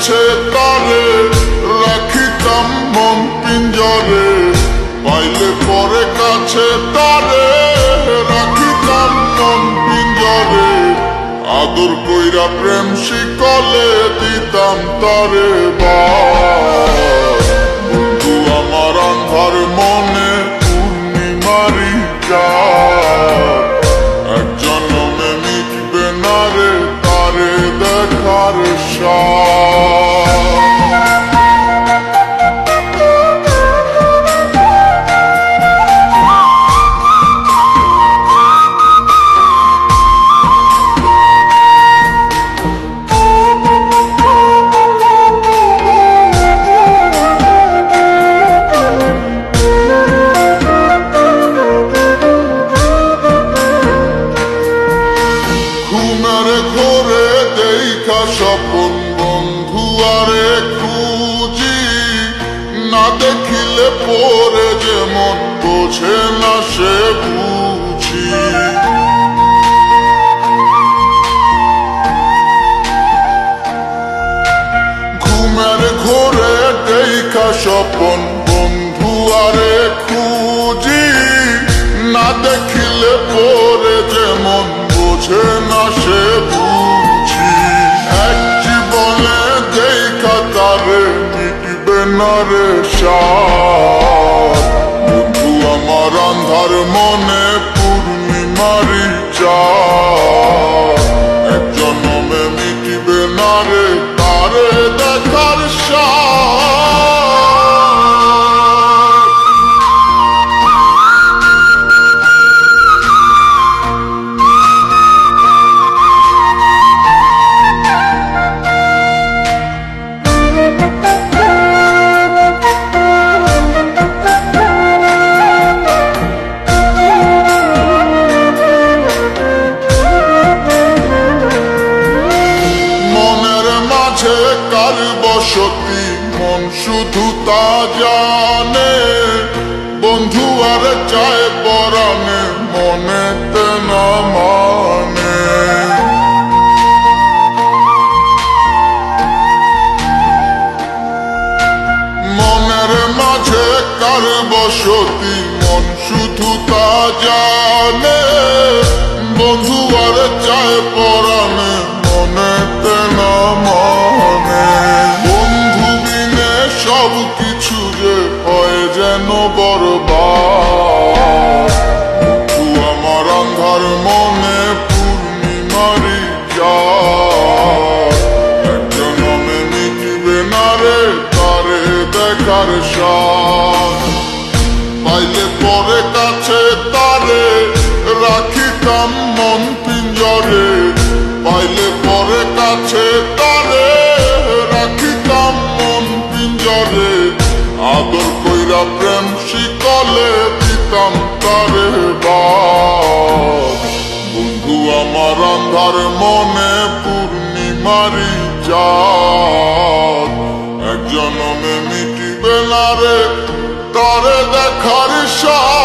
কাছে তারে রাখিতাম মন পিঞ্জরে, পাইলে পরে কাছে তারে রাখিতাম মন পিঞ্জরে, আদর কইরা প্রেম শিকলে দিতাম তারে বন্ধু আমার আন্ধার মনে পূর্ণিমারি চাঁদ, এক জন্মে মিটবে না রে তারে দেখার স্বাদ। ঘরে দেখা স্বপন বন্ধু আরে খুঁজি, না দেখিলে পরে যেমন বোঝে না সে বুঝি। ঘুমের ঘরে দেখা স্বপন বন্ধু আরে খুঁজি, না দেখিলে পরে যেমন বোঝে না সে বুঝি। এক জীবনে দেখা তারে মিটবে না রে সাদ, বন্ধু আমার আন্ধার মনে পূর্ণিমারি চাঁদ, এক জন্মে মিটবে না রে তারে দেখার স্বাদ। কার বসতি মন শুধু তা জানে, বন্ধু আর চায় পরাণে মনেতে না মানে। মনের মাঝে কার বসতি মন শুধু তা জানে, বন্ধু আর চায় পরাণে মনেতে না মানে। বন্ধু বিনে সব কিছু যে হয় যেন বরবাদ, বন্ধু আমার আন্ধার মনে পূর্ণিমারি চাঁদ, এক জন্মে মিটবে না রে তারে দেখার স্বাদ। পাইলে পরে কাছে তারে রাখিতাম মন পিঞ্জরে, পাইলে পরে কাছে তারে রাখিতাম মন পিঞ্জরে, আদর কইরা প্রেম শিকলে দিতাম তারে বাদ, বন্ধু আমার আন্ধার মনে পূর্ণিমারি চাঁদ, এক জন্মে মিটিবে না রে তারে দেখার স্বাদ।